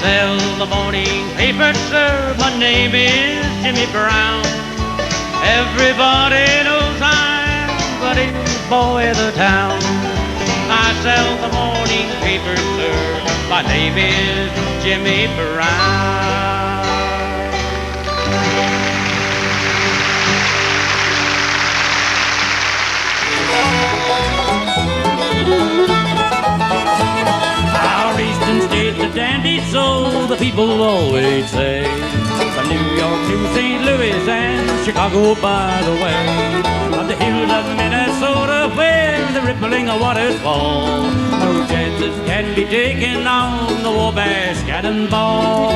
sell the morning paper, sir. My name is Jimmy Brown. Everybody knows I'm the newsboy of the town. I sell the morning paper, sir. My name is Jimmy Brown. Our eastern state's a dandy, so the people always say. From New York to St. Louis and Chicago, by the way. From the hills of Minnesota where the rippling waters fall, no chances can be taken on the Wabash Cannonball.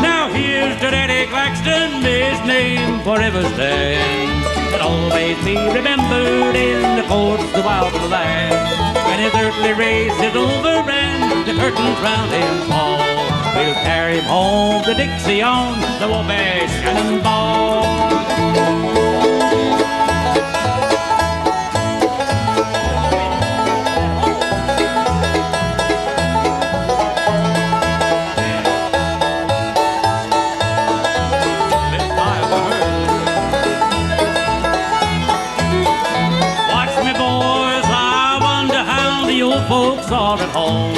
Now here's to Daddy Claxton, his name forever stands. But always be remembered in the courts throughout the land. When his earthly race is over and the curtains round him fall, we'll carry him home to Dixie on the Wabash Cannonball. Folks are at home.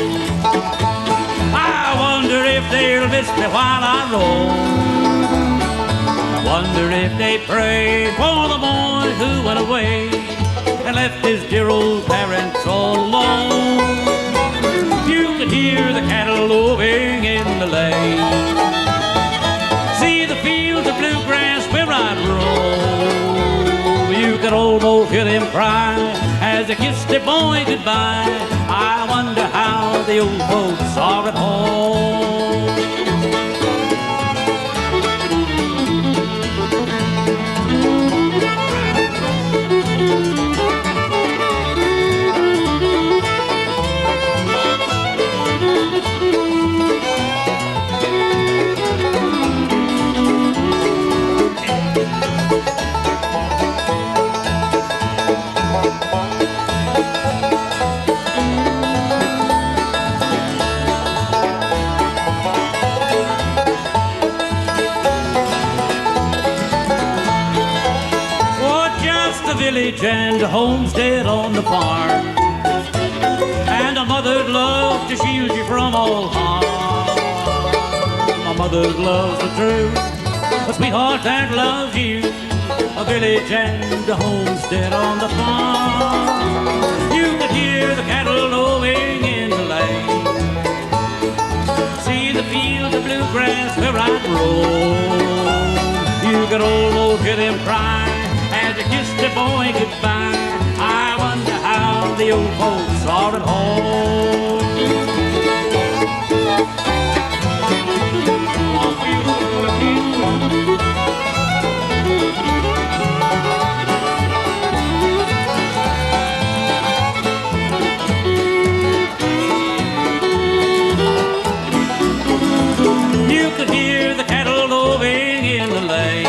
I wonder if they'll miss me while I roam. I wonder if they pray for the boy who went away and left his dear old parents all alone. You can hear the cattle lowing in the lane, see the fields of bluegrass where I'd roam. You can almost hear them cry as they kiss their boy goodbye. I wonder how the old folks are at home. And a homestead on the farm, and a mother's love to shield you from all harm. My mother's love's the truth, a sweetheart that loves you, a village and a homestead on the farm. You can hear the cattle lowing in the lane, see the fields of bluegrass where I roam. You can almost hear them cry as they kiss their boy goodbye. I wonder how the old folks are at home. You could hear the cattle lowing in the lane,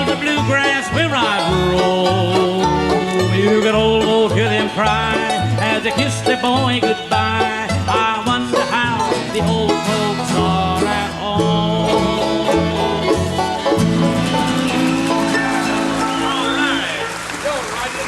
the bluegrass where I roam. You can almost hear them cry as they kiss their boy goodbye. I wonder how the old folks are at home. All right. Go right in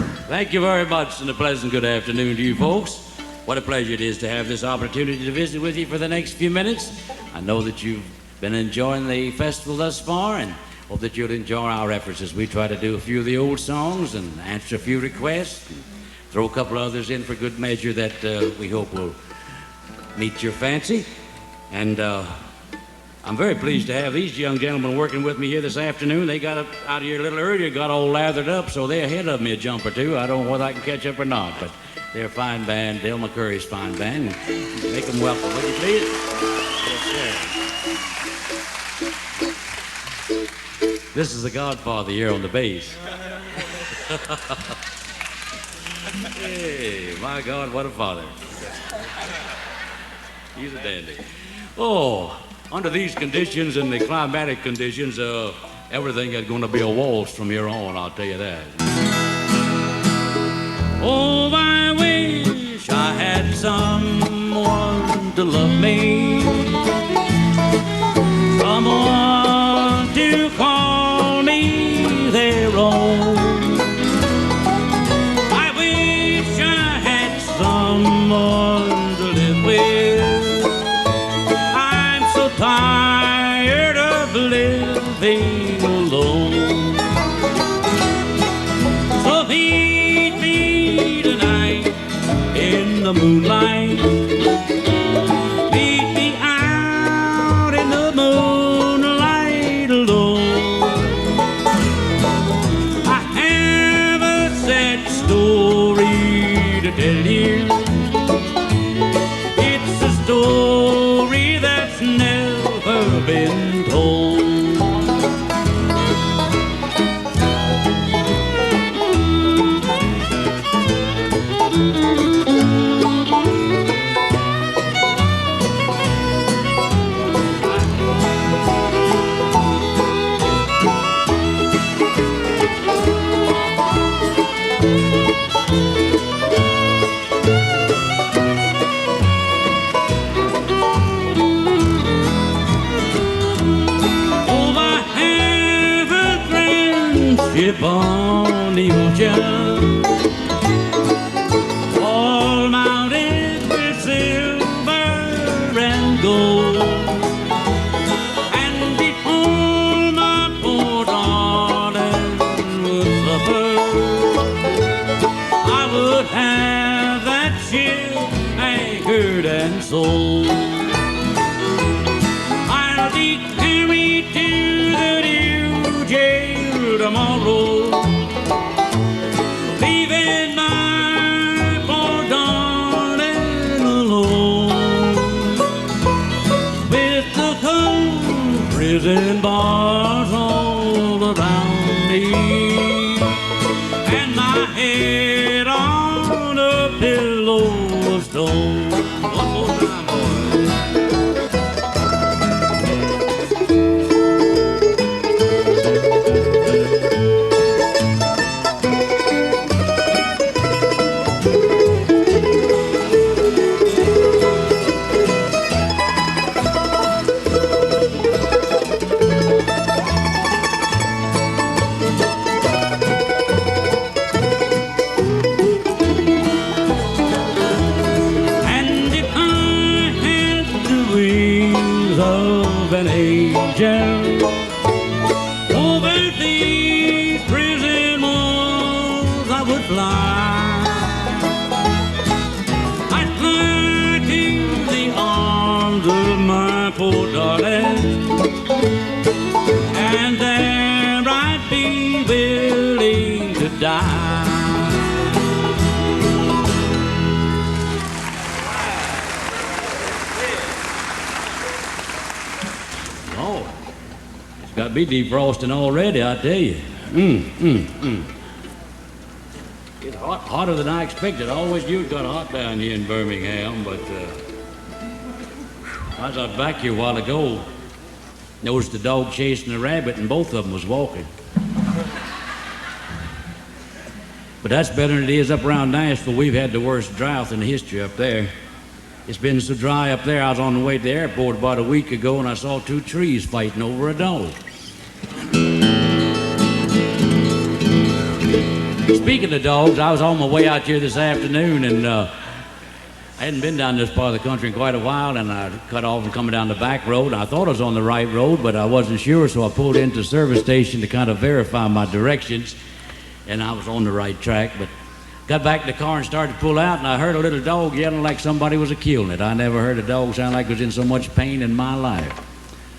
there. Thank you very much, and a pleasant good afternoon to you folks. What a pleasure it is to have this opportunity to visit with you for the next few minutes. I know that you've been enjoying the festival thus far, and hope that you'll enjoy our efforts as we try to do a few of the old songs and answer a few requests, and throw a couple others in for good measure that we hope will meet your fancy. And I'm very pleased to have these young gentlemen working with me here this afternoon. They got up out of here a little earlier, got all lathered up, so they're ahead of me a jump or two. I don't know whether I can catch up or not, but they're a fine band, Dale McCurry's fine band. Make them welcome, would you please? Yes, sir. This is the Godfather here on the bass. Hey, my God, what a father. He's a dandy. Oh, under these conditions and the climatic conditions, everything is going to be a waltz from here on, I'll tell you that. Oh, I wish I had someone to love me, someone to call me their own. I wish I had someone to live with. I'm so tired of living alone. So feed me tonight in the moonlight. Meet me out in the moonlight alone. I have a sad story to tell you. It's a story that's never been told. Ship on the ocean, all mounted with silver and gold. And before my poor darling would suffer, I would have that ship anchored and sold. I'll be carried to the new jail tomorrow, leaving my poor darling alone, with the cold prison bars all around me, and my head on a pillow of stone. One more time, boys. An angel over these prison walls I would fly. I'd fly to the arms of my poor darling, and there I'd be willing to die. Got to be defrosting already, I tell you. It's hot, hotter than I expected. I always knew it got hot down here in Birmingham, but I was out back here a while ago. Noticed the dog chasing a rabbit, and both of them was walking. But that's better than it is up around Nashville. We've had the worst drought in history up there. It's been so dry up there. I was on the way to the airport about a week ago, and I saw two trees fighting over a dog. Speaking of dogs, I was on my way out here this afternoon, and I hadn't been down this part of the country in quite a while, and I cut off and coming down the back road. I thought I was on the right road, but I wasn't sure, so I pulled into the service station to kind of verify my directions, and I was on the right track. But got back in the car and started to pull out, and I heard a little dog yelling like somebody was killing it. I never heard a dog sound like it was in so much pain in my life.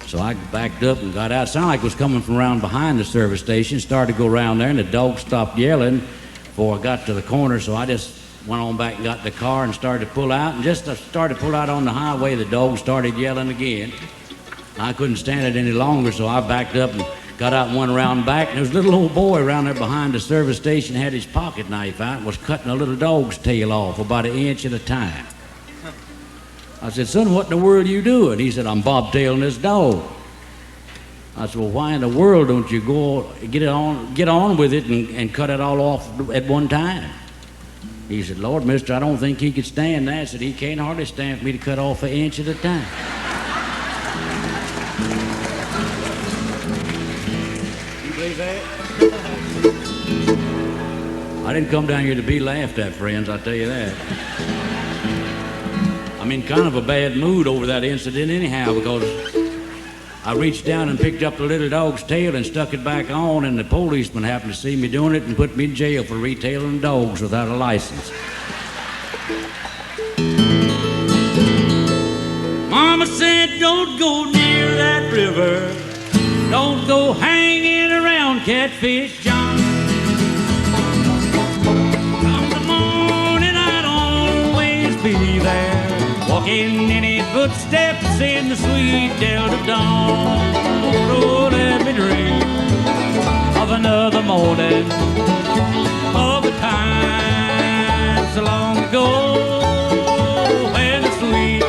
So I backed up and got out. It sounded like it was coming from around behind the service station. Started to go around there, and the dog stopped yelling before I got to the corner. So I just went on back and got in the car and started to pull out. And just as I started to pull out on the highway, the dog started yelling again. I couldn't stand it any longer, so I backed up and got out and went around back. And there was a little old boy around there behind the service station, had his pocket knife out and was cutting a little dog's tail off about 1 inch at a time. I said, "Son, what in the world are you doing?" He said, "I'm bobtailing this dog." I said, "Well, why in the world don't you get on with it and cut it all off at one time?" He said, Lord, mister, I don't think he could stand that. I said, he can't hardly stand for me to cut off an inch at a time. You believe that? I didn't come down here to be laughed at, friends, I tell you that. I'm in kind of a bad mood over that incident anyhow, because I reached down and picked up the little dog's tail and stuck it back on, and the policeman happened to see me doing it and put me in jail for retailing dogs without a license. Mama said, don't go near that river. Don't go hanging around Catfish John. Come the morning, I'd always be there, walking in his footsteps in the sweet Delta dawn. Oh, let me dream of another morning, of a time so long ago, when the sweet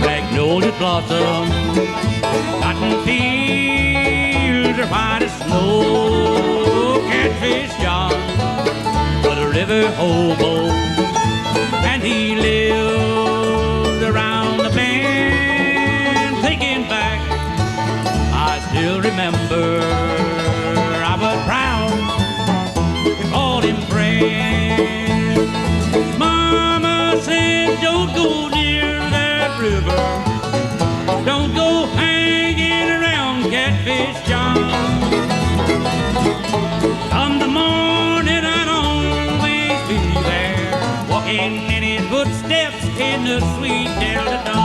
magnolia blossom, cotton fields are white as snow. Catfish John was a river hobo, and he lived around the bend. Thinking back, I still remember I was proud to call him friend. Mama said, don't go near that river. Don't go hanging around Catfish John. Come the morning, I'd always be there, walking in his footsteps in the sweet Delta dawn.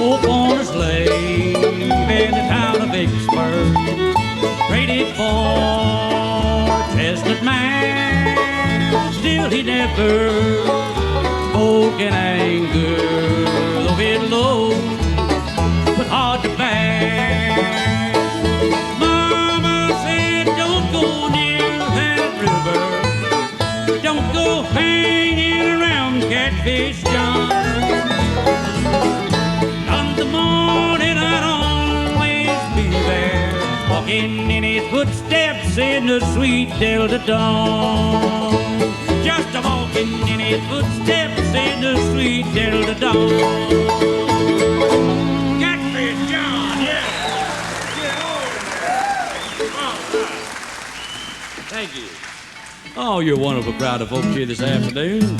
Old on a slave in the town of Vicksburg, traded for chestnut man. Still he never spoke in anger, though it low but hard to bear. Mama said, don't go near that river. Don't go hanging around Catfish John. Come the morning, I'd always be there, walking in his footsteps in the sweet Delta dawn. Just a walking in his footsteps in the sweet Delta dawn. Catfish John, yeah. Get over there. All right. Thank you. Oh, you're a wonderful crowd of folks here this afternoon.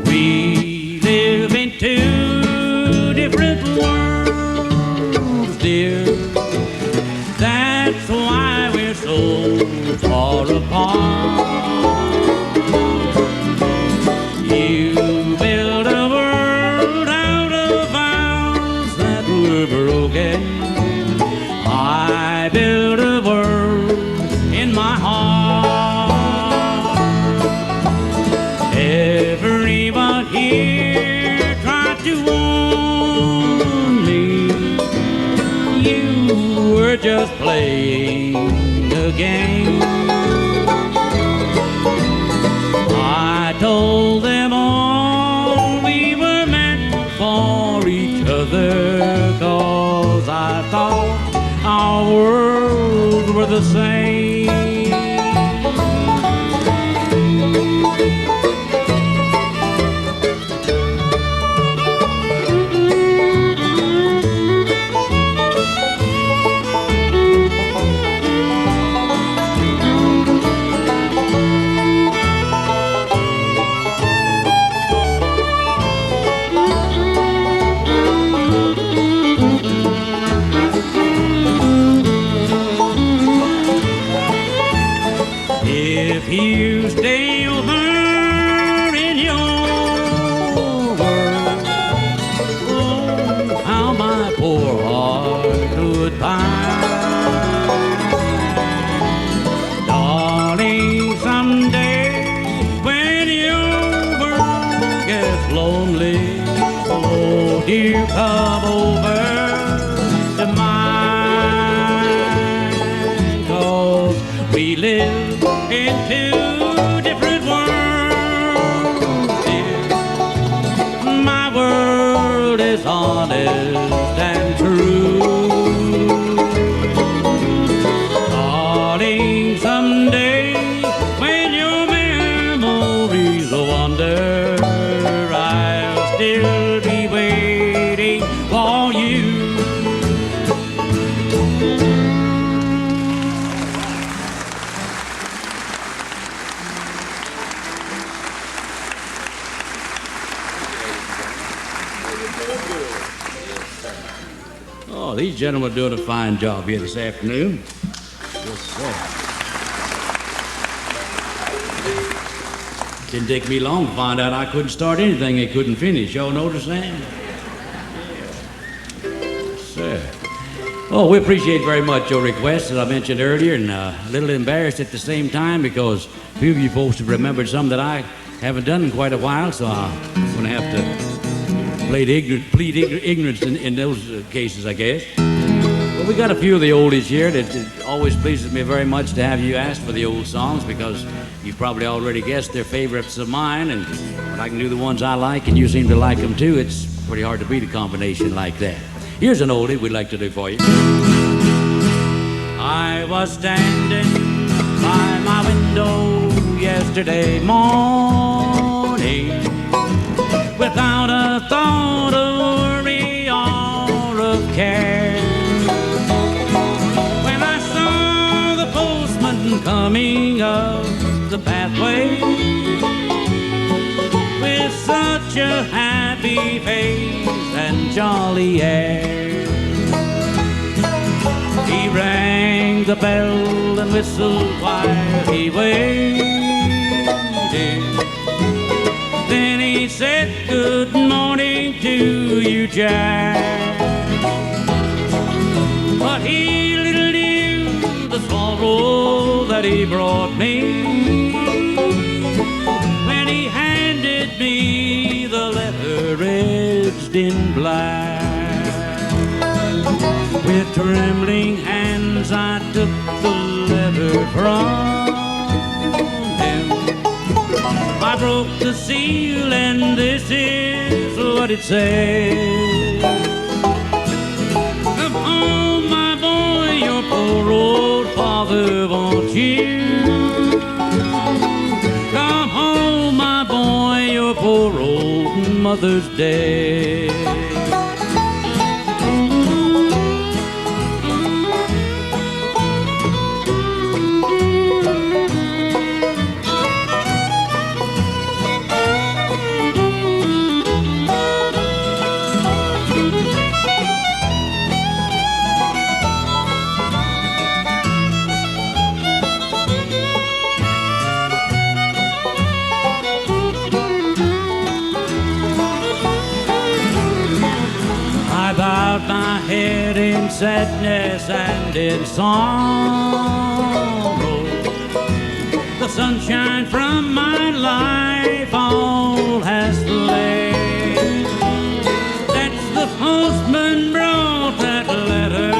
We live in two different worlds, dear. That's why we're so far apart. You build a world out of ours that were broken. I build a world in my heart. Everyone here tried to warn me. You were just playing a game. I told them all we were meant for each other, 'cause I thought our worlds were the same. If you stay over in your world, oh, how my poor heart would pine. Darling, someday when your world gets lonely, oh dear, come over to mine, 'cause Oh, these gentlemen are doing a fine job here this afternoon. Yes, sir. Didn't take me long to find out I couldn't start anything they couldn't finish. Y'all notice that? Yes, sir. Oh, we appreciate very much your request, as I mentioned earlier, and a little embarrassed at the same time because a few of you folks have remembered some that I haven't done in quite a while, so I'm going to have to plead ignorance in those cases, I guess. But we got a few of the oldies here that it always pleases me very much to have you ask for the old songs because you've probably already guessed they're favorites of mine, and I can do the ones I like, and you seem to like them too. It's pretty hard to beat a combination like that. Here's an oldie we'd like to do for you. I was standing by my window yesterday morning without a thought of worry or of care, when I saw the postman coming up the pathway with such a happy face and jolly air. He rang the bell and whistled while he waited. Then he said, "Good morning to you, Jack." But he little knew the sorrow that he brought me when he handed me the letter edged in black. With trembling hands I took the letter from him. I broke the seal and this is what it said. Come home, my boy, your poor old father wants you. Come home, my boy, your poor old mother's dead. My head in sadness and in sorrow, the sunshine from my life all has fled. That's the postman brought that letter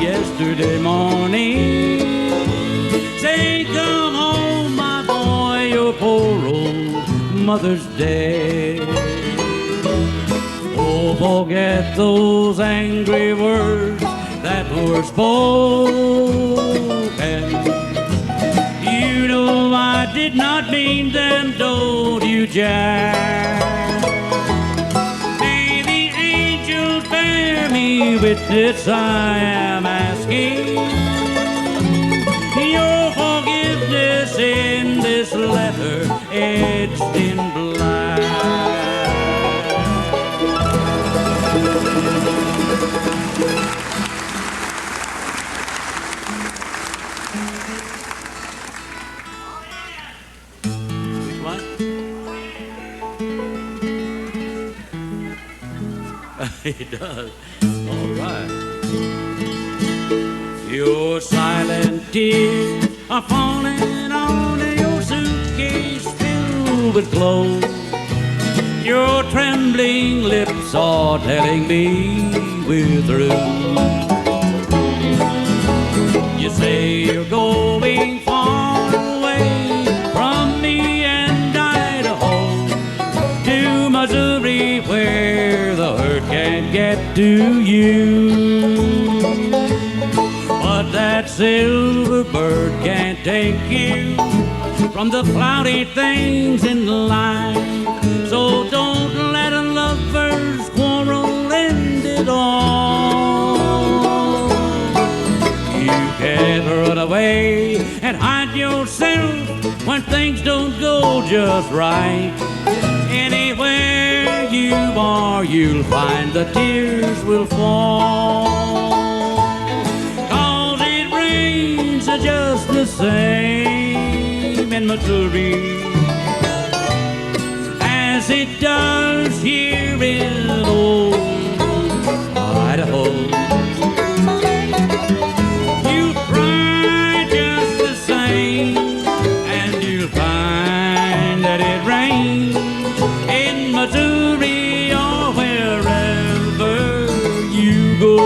yesterday morning. Say, come home, my boy, your poor old mother's dead. Oh, forget those angry words that were spoken. You know I did not mean them, don't you, Jack? May the angels bear me witness, I am asking your forgiveness in this letter edged in black. He does. All right. Your silent tears are falling on your suitcase filled with clothes. Your trembling lips are telling me we're through. You say you're going far away from me and Idaho to Missouri, where the hurt can't get to you. But that silver bird can't take you from the cloudy things in life. So don't let a lover's quarrel end it all. You can run away and hide yourself when things don't go just right. Anywhere you are, you'll find the tears will fall. 'Cause it rains just the same in Missouri as it does here in old Idaho. You cry just the same, and you'll find that it rains in Missouri or wherever you go.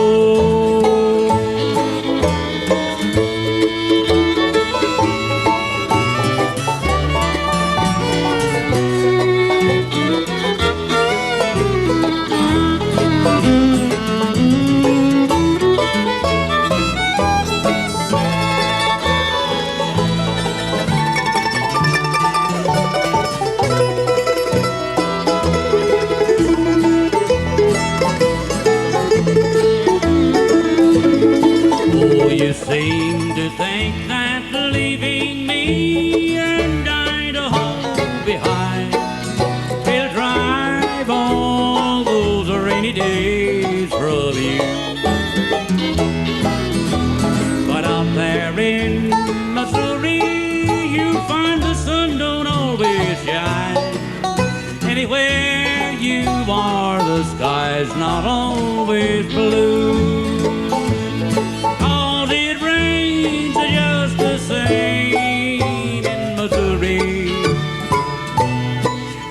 You seem to think that leaving me and Idaho behind will drive all those rainy days from you. But out there in Missouri, you find the sun don't always shine. Anywhere you are, the sky's not always blue. Just the same in Missouri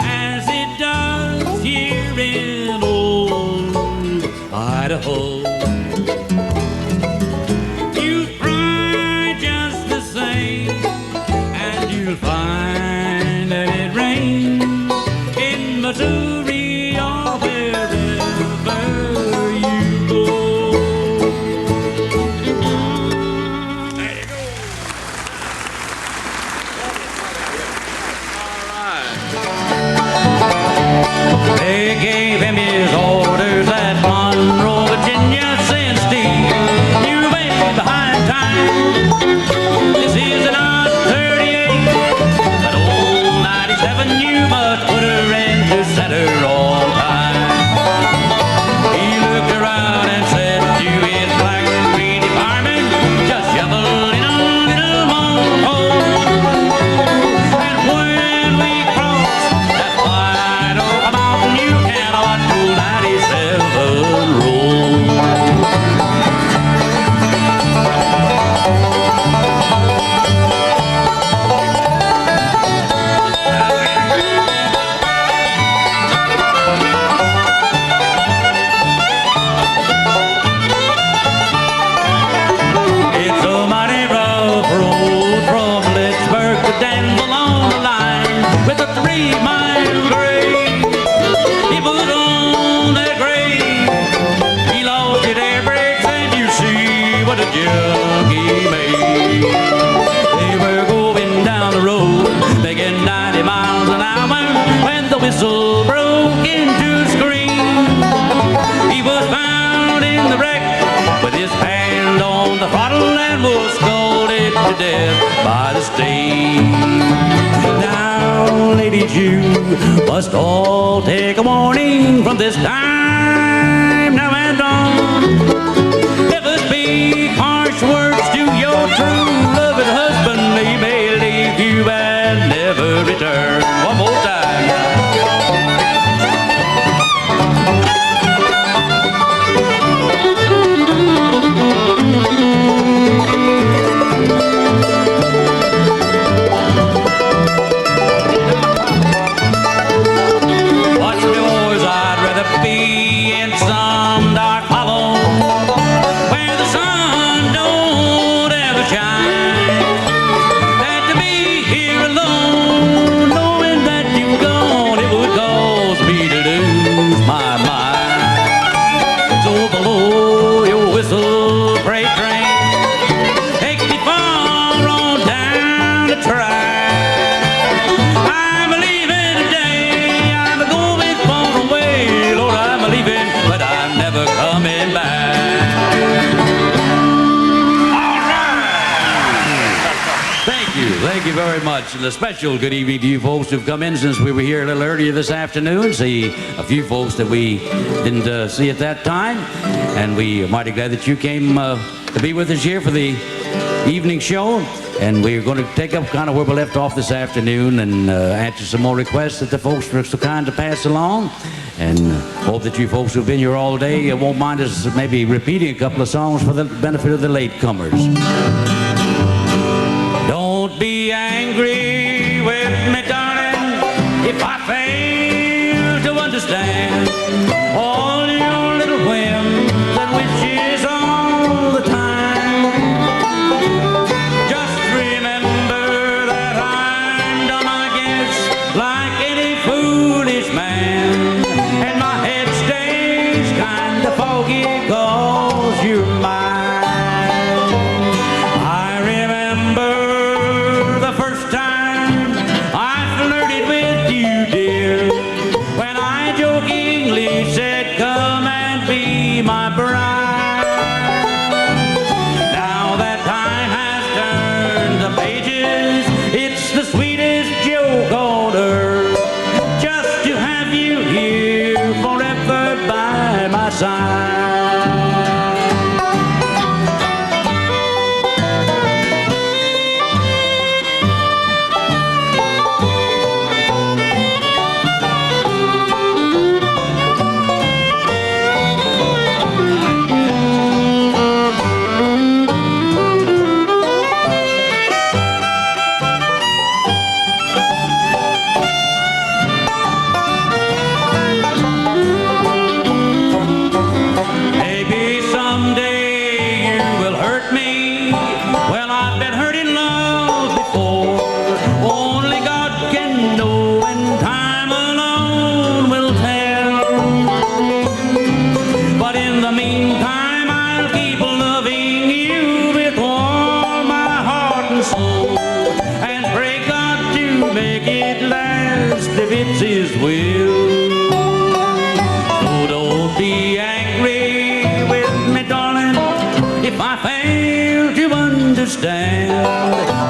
as it does here in old Idaho. You cry just the same, and you'll find that it rains in Missouri or wherever you go. They gave him his orders at Monroe, Virginia, since Steve, you way behind time. This is not 38, but old 97, you must put her into center on time. He looked around and said to his black and green department, just shovel in a little more coal. And when we cross that wide open mountain, you cannot do 97 roll. It's a mighty rough road from Lynchburg to Danville on the line with a 3-mile grade. He put on that grade, he lost his air brakes, and you see what a junk he made. They were going down the road, making 90 miles an hour, when the whistle broke into a scream. He was found in the wreck with his hand on the throttle and was scalded to death by the steam. Now, ladies, you must all take a warning from this time now and on. Never speak harsh words to your true loving husband. He may leave you and never return. One more time. Watch me, boys, I'd rather be in some dark hollow where the sun don't ever shine than to be here alone knowing that you've gone very much. And a special good evening to you folks who've come in since we were here a little earlier this afternoon. See a few folks that we didn't see at that time. And we are mighty glad that you came to be with us here for the evening show. And we're going to take up kind of where we left off this afternoon and answer some more requests that the folks were so kind to pass along. And hope that you folks who've been here all day won't mind us maybe repeating a couple of songs for the benefit of the latecomers. Don't be angry with me, darling, if I fail to understand all your little whims and wishes all the time. Just remember that I'm dumb, I guess, like any foolish man, and my head stays kinda foggy 'cause you're mine.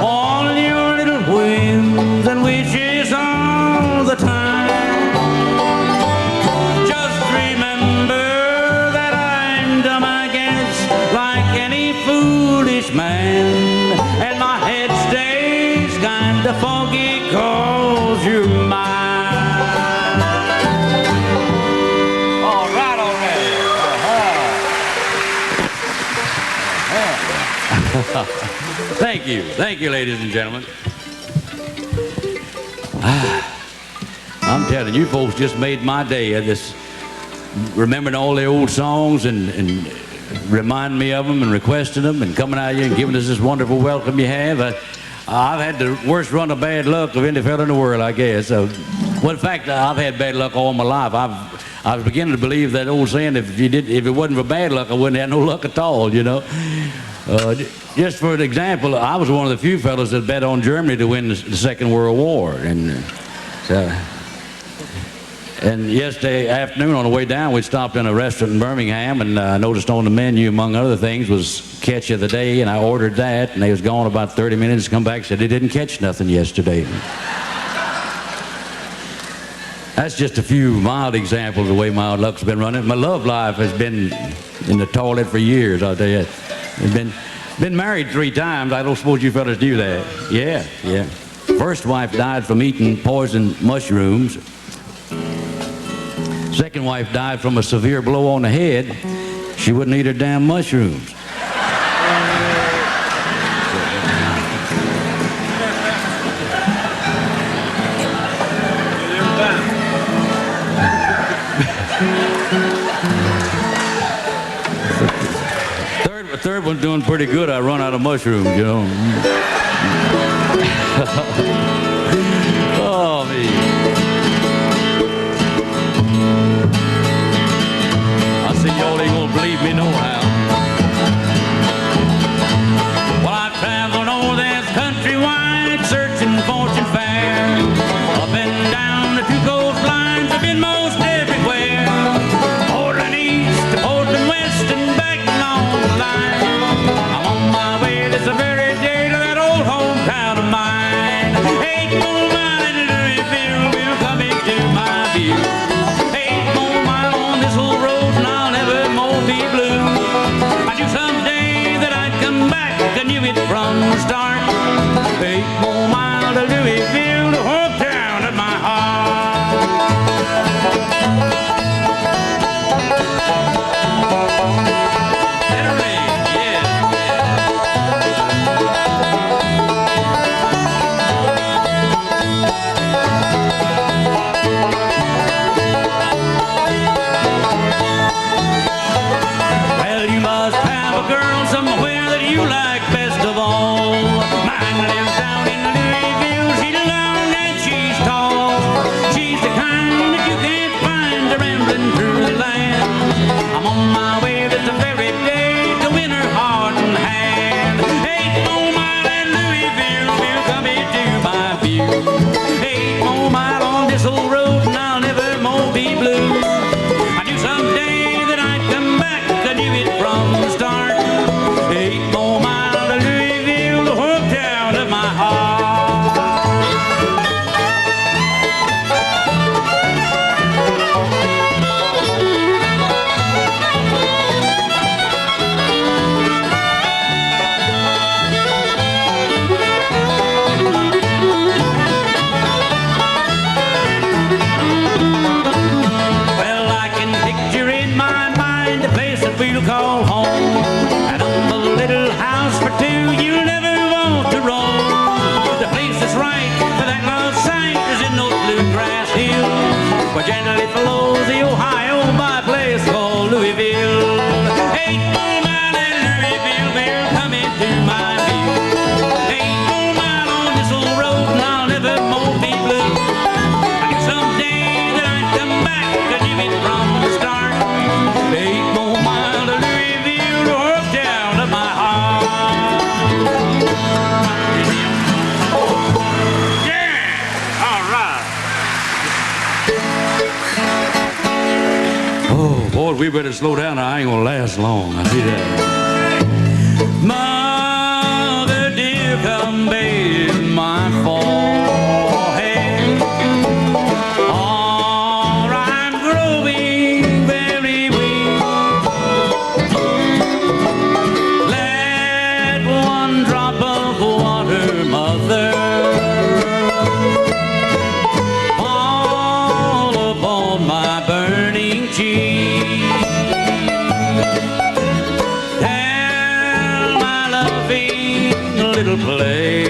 All your little whims and wishes all the time. Just remember that I'm dumb, I guess, like any foolish man, and my head stays kinda foggy 'cause you're mine. All right already. Thank you, ladies and gentlemen. I'm telling you, folks just made my day. This remembering all the old songs and reminding me of them and requesting them and coming out here and giving us this wonderful welcome you have. I've had the worst run of bad luck of any fella in the world, I guess. Well, in fact, I've had bad luck all my life. I was beginning to believe that old saying, if it wasn't for bad luck, I wouldn't have no luck at all, you know. Just for an example, I was one of the few fellows that bet on Germany to win the Second World War. And yesterday afternoon on the way down, we stopped in a restaurant in Birmingham, and I noticed on the menu, among other things, was catch of the day, and I ordered that, and they was gone about 30 minutes, come back and said they didn't catch nothing yesterday. That's just a few mild examples of the way my luck's been running. My love life has been in the toilet for years, I'll tell you. Been married 3 times. I don't suppose you fellas do that. Yeah. First wife died from eating poisoned mushrooms. Second wife died from a severe blow on the head. She wouldn't eat her damn mushrooms. The third one's doing pretty good. I run out of mushrooms, you know. Oh, me. I see y'all ain't gonna believe me nohow. Well, I've traveled all this countrywide searching fortune fair. Up and down the 2 coastlines, I've been most everywhere. Portland east to Portland west and back along the line. I'm on my way this very day to that old hometown of mine. gently flows the Ohio by a place called Louisville. 8 mile in Louisville, will come into my view. 8 mile on this old road, and I'll never more be blue. I knew someday that I'd come back to give it from the start. 8 more miles to Louisville to work down to my heart. Yeah! All right. Oh, boy, we better slow down or I ain't gonna last long. I see that. Mother dear, come bathe my forehead. Or I'm growing very weak. Let one drop of water, mother, fall upon my burning cheek. Tell my loving little playbabe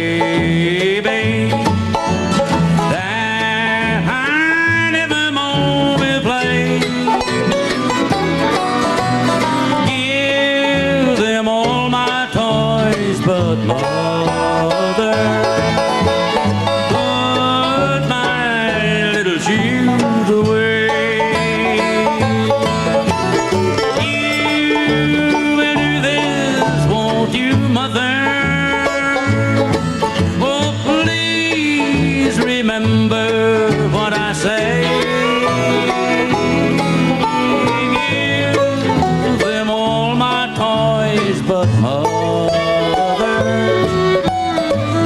that I never more will play. Give them all my toys, but mother, put my little shoes away. You will do this, won't you, mother? Oh, please remember what I say. Give them all my toys, but mother,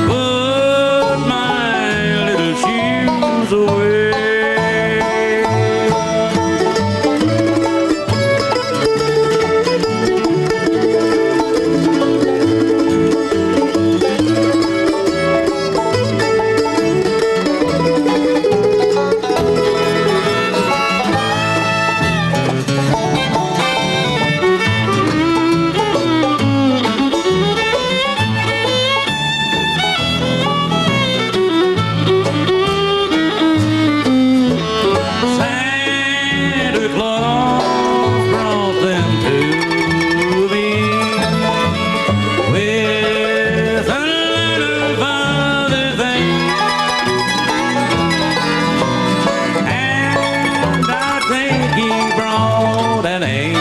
put my little shoes away. Santa Claus brought them to me with a lot of other things, and I think he brought an angel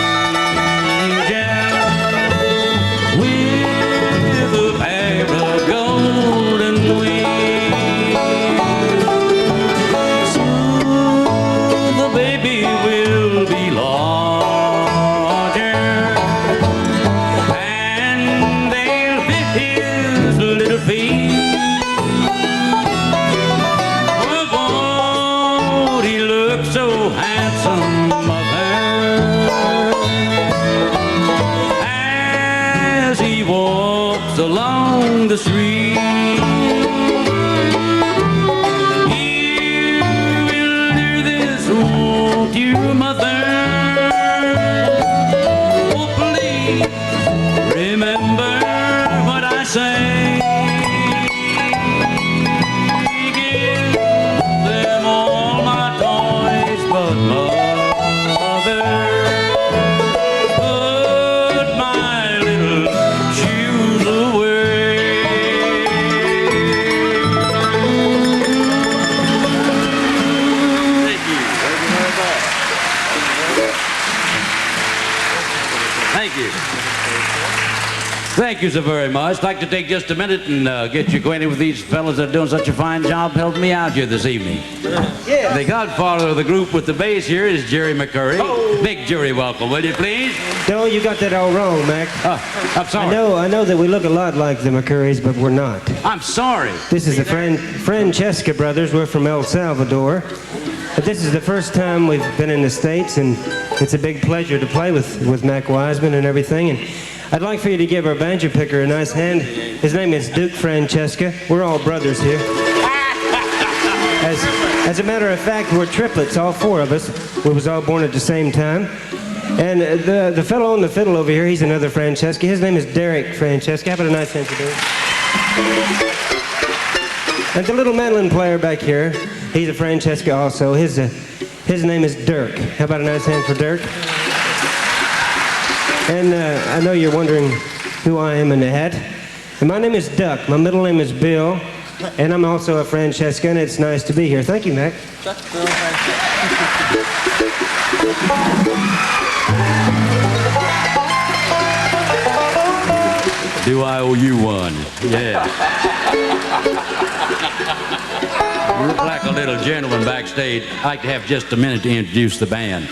with a pair of golden wings. The baby will be larger, and they'll fit his little feet. Oh, won't he look so handsome, mother, as he walks along the street. You will do this, won't you, mother? Oh, please remember what I say. Give them all my toys, but mother, put my little shoes away. Thank you. Thank you. Thank you so very much. I'd like to take just a minute and get you acquainted with these fellas that are doing such a fine job helping me out here this evening. Yeah. The godfather of the group with the bass here is Jerry McCurry. Oh. Big Jerry, welcome, will you please? No, you got that all wrong, Mac. I'm sorry. I know that we look a lot like the McCurrys, but we're not. I'm sorry. This is the Francesca brothers. We're from El Salvador. But this is the first time we've been in the States, and it's a big pleasure to play with Mac Wiseman and everything. And I'd like for you to give our banjo picker a nice hand. His name is Duke Francesca. We're all brothers here. As a matter of fact, we're triplets, all four of us. We was all born at the same time. And the fellow on the fiddle over here, he's another Francesca. His name is Derek Francesca. Have a nice hand to do. And the little mandolin player back here, he's a Francesca also. His His name is Dirk. How about a nice hand for Dirk? And I know you're wondering who I am in the hat. And my name is Duck. My middle name is Bill. And I'm also a Francesca, and it's nice to be here. Thank you, Mac. Do I owe you one? Yeah. You look like a little gentleman backstage. I'd like to have just a minute to introduce the band.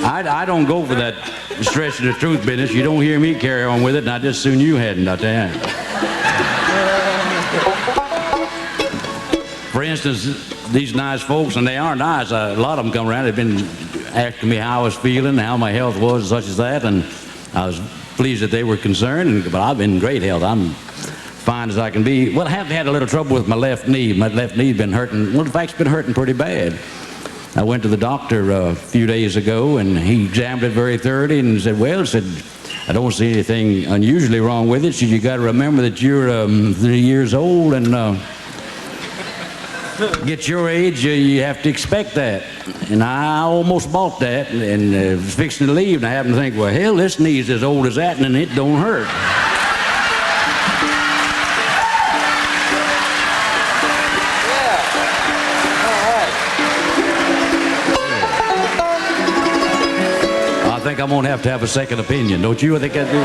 I don't go for that stretch of the truth business. You don't hear me carry on with it, and I just soon you hadn't, I tell you. For instance, these nice folks, and they are nice, a lot of them come around, they've been asking me how I was feeling, how my health was, such as that, and I was pleased that they were concerned, but I've been in great health. I'm fine as I can be. Well, I have had a little trouble with my left knee. My left knee's been hurting. Well, in fact, it's been hurting pretty bad. I went to the doctor a few days ago, and he examined it very thoroughly and said, well, I don't see anything unusually wrong with it. Said, you got to remember that you're 3 years old, and get your age, you have to expect that. And I almost bought that and was fixing to leave, and I happened to think, well, hell, this knee's as old as that, and it don't hurt. I think I'm going to have a second opinion, don't you? I think I do.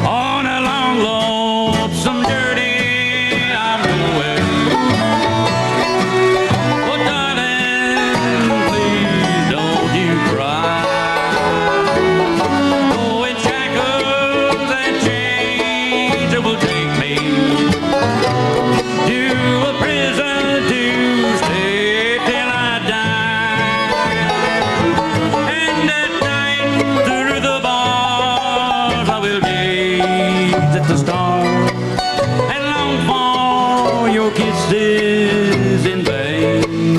On a long, lonesome journey I'm going. Oh, darling, please don't you cry. Oh, in shackles and chains it will take me to a prison to stay till I die. The stars and long for your kisses in vain.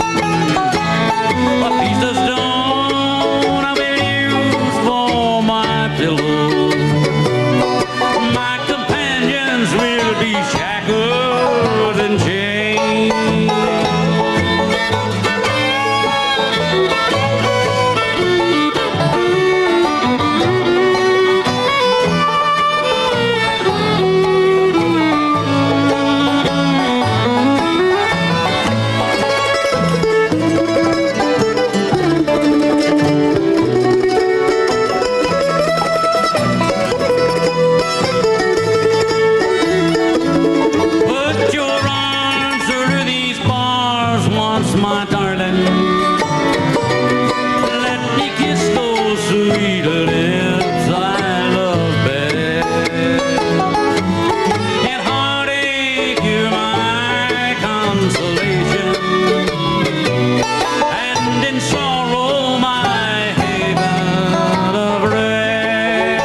A piece of stone I will use for my pillow. My companions will be shackles and chains. My darling, let me kiss those sweet lips I love best. In heartache you're my consolation, and in sorrow my haven of rest.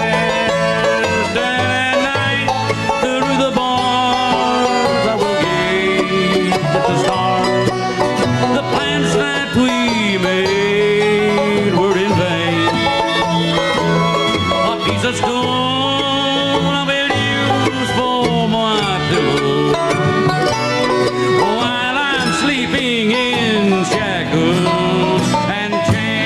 And at night through the bars I will gaze at the stars. The plans that we made were in vain. A piece of stone I will use for my pillow while I'm sleeping in shackles and chains.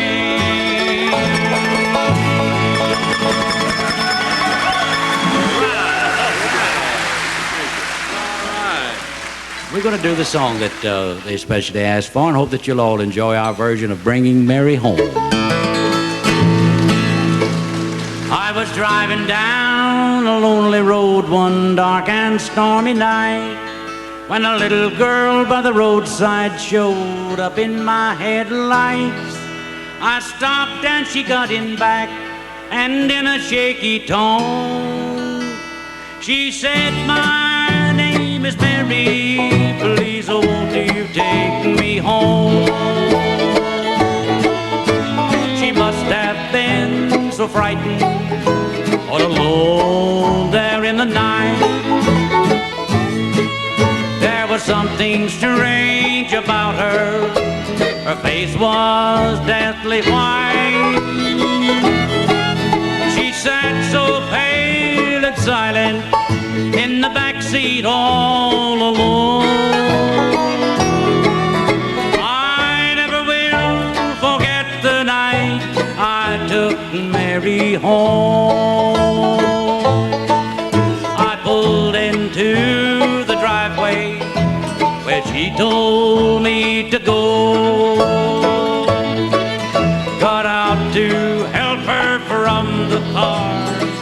We're going to do the song that they especially asked for, and hope that you'll all enjoy our version of Bringing Mary Home. I was driving down a lonely road one dark and stormy night when a little girl by the roadside showed up in my headlights. I stopped and she got in back, and in a shaky tone she said, my name is Mary, please won't you take me home? She must have been so frightened, all alone there in the night. There was something strange about her, her face was deathly white. She sat so pale and silent in the back seat all alone. She told me to go. Got out to help her from the car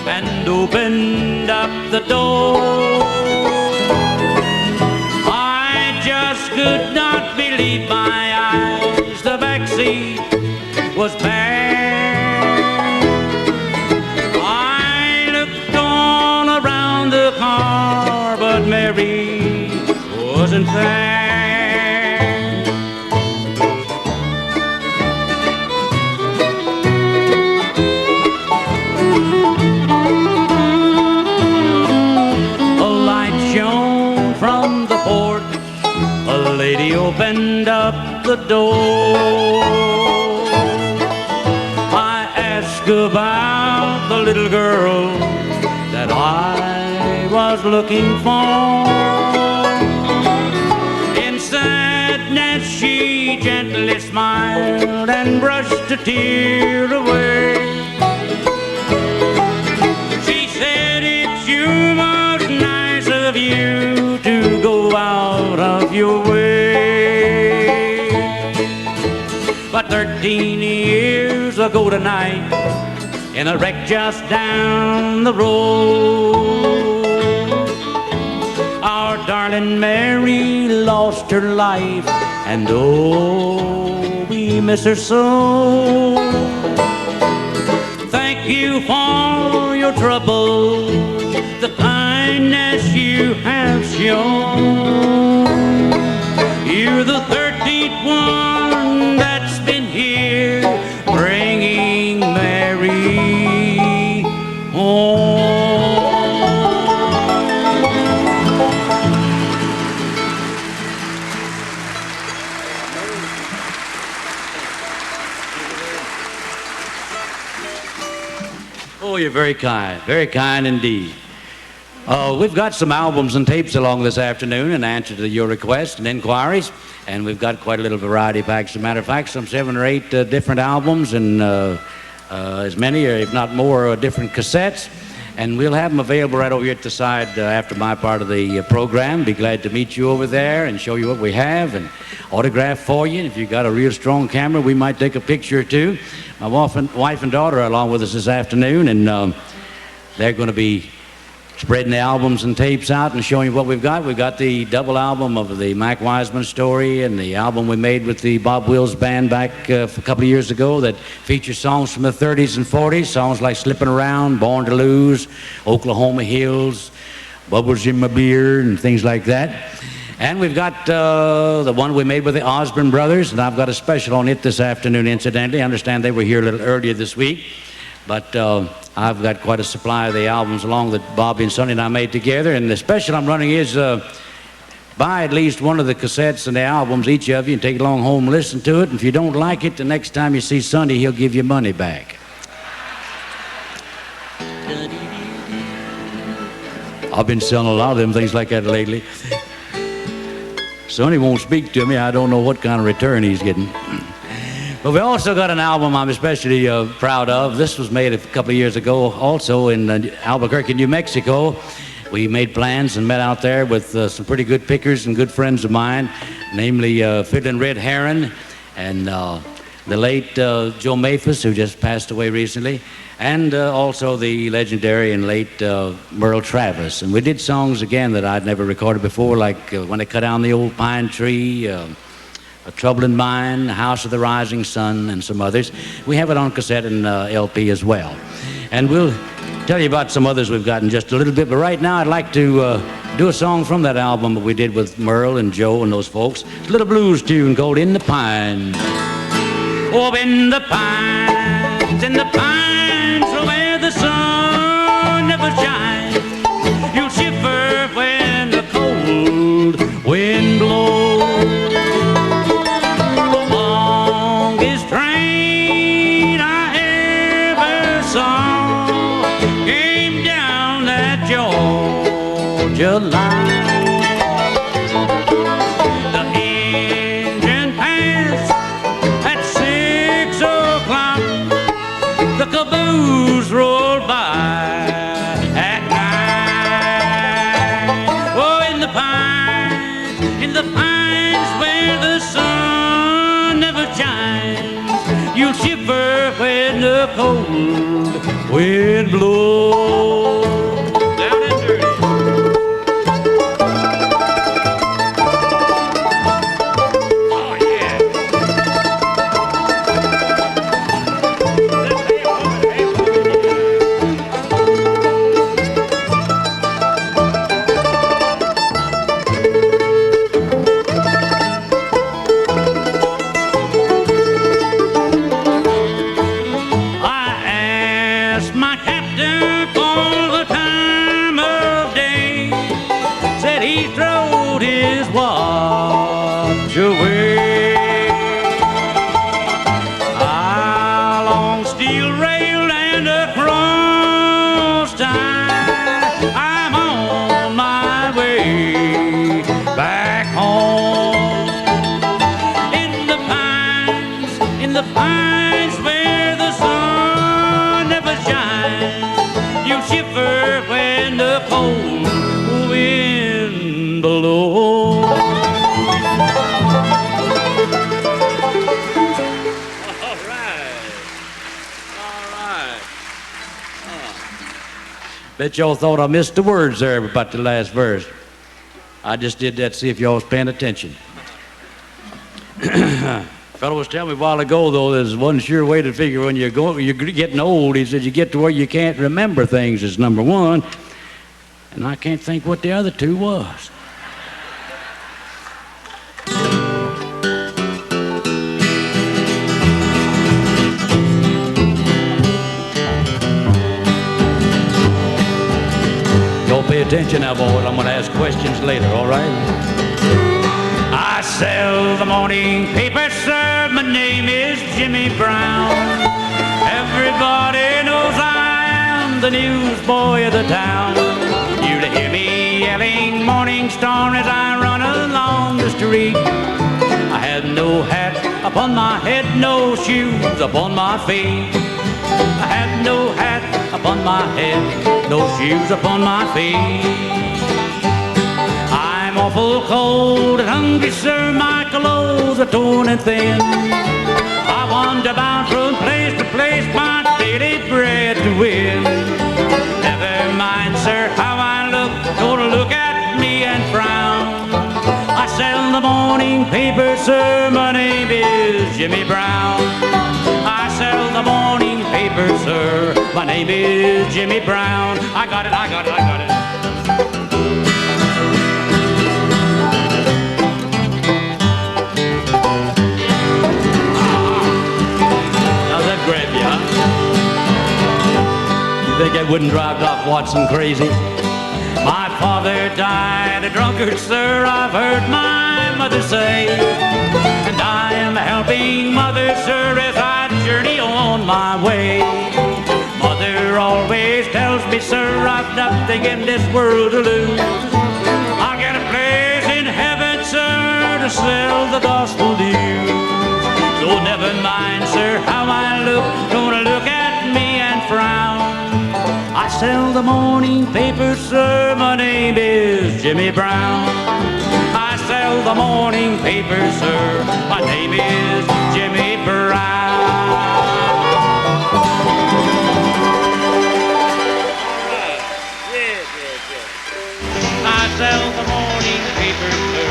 and opened up the door. I just could not believe my eyes. The back seat was bare. I looked on around the car, but Mary wasn't there. A light shone from the porch. A lady opened up the door. I asked about the little girl that I was looking for. In sadness she gently smiled and brushed a tear away. She said, "It's you most nice of you to go out of your way." But 13 years ago tonight, in a wreck just down the road, our darling Mary lost her life, and oh, we miss her so. Thank you for your trouble, the kindness you have shown. You're the 13th one that's been here bringing Mary home. Oh, you're very kind indeed. We've got some albums and tapes along this afternoon in answer to your requests and inquiries, and we've got quite a little variety pack. As a matter of fact, some 7 or 8 different albums and as many, or if not more, different cassettes. And we'll have them available right over here at the side after my part of the program. Be glad to meet you over there and show you what we have and autograph for you. If you've got a real strong camera, we might take a picture or two. My wife and daughter are along with us this afternoon, and they're going to be spreading the albums and tapes out and showing you what we've got. We've got the double album of the Mac Wiseman story and the album we made with the Bob Wills Band back a couple of years ago that features songs from the 30s and 40s, songs like Slippin' Around, Born to Lose, Oklahoma Hills, Bubbles in My Beer, and things like that. And we've got the one we made with the Osborne brothers, and I've got a special on it this afternoon, incidentally. I understand they were here a little earlier this week, but I've got quite a supply of the albums along that Bobby and Sonny and I made together. And the special I'm running is buy at least one of the cassettes and the albums, each of you, and take it along home and listen to it. And if you don't like it, the next time you see Sonny, he'll give you money back. I've been selling a lot of them things like that lately. Sonny won't speak to me. I don't know what kind of return he's getting. But we also got an album I'm especially proud of. This was made a couple of years ago also in Albuquerque, New Mexico. We made plans and met out there with some pretty good pickers and good friends of mine, namely Fiddlin' Red Heron and the late Joe Maphis, who just passed away recently, and also the legendary and late Merle Travis. And we did songs, again, that I'd never recorded before, like When They Cut Down the Old Pine Tree, A Trouble in Mind, House of the Rising Sun, and some others. We have it on cassette and LP as well. And we'll tell you about some others we've got in just a little bit. But right now, I'd like to do a song from that album that we did with Merle and Joe and those folks. It's a little blues tune called In the Pines. Oh, in the pines, where the sun never shines. You'll shiver when the cold wind blows. July. The engine passed at 6 o'clock. The caboose rolled by at night. Oh, in the pines, shiver when the cold wind blows. Down and dirty. Oh, yeah. Bet y'all thought I missed the words there about the last verse. I just did that to see if y'all was paying attention. Fellow was telling me a while ago, though, there's one sure way to figure when you're getting old. He said you get to where you can't remember things is number one, and I can't think what the other two was. Pay attention now, boys. I'm going to ask questions later, all right? I sell the morning paper, sir. My name is Jimmy Brown. Everybody knows I am the newsboy of the town. You'll hear me yelling Morning Star as I run along the street. I had no hat upon my head, no shoes upon my feet. I had no hat upon my head, no shoes upon my feet. I'm awful cold and hungry, sir, my clothes are torn and thin. I wander about from place to place, my daily bread to win. Never mind, sir, how I look, don't look at me and frown. I sell the morning paper, sir, my name is Jimmy Brown. I sell the morning paper, sir, my name is Jimmy Brown. I got it, I got it, I got it. How's that grab you, huh? You think that wouldn't drive Doc Watson crazy? My father died a drunkard, sir, I've heard my mother say. And I am helping mother, sir, as I journey on my way. Mother always tells me, sir, I've nothing in this world to lose. I'll get a place in heaven, sir, to sell the gospel news. So never mind, sir, how I look, don't look at me and frown. I sell the morning paper, sir, my name is Jimmy Brown. I sell the morning paper, sir, my name is Jimmy Brown. I sell the morning paper, sir,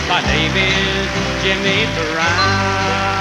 my name is Jimmy Brown.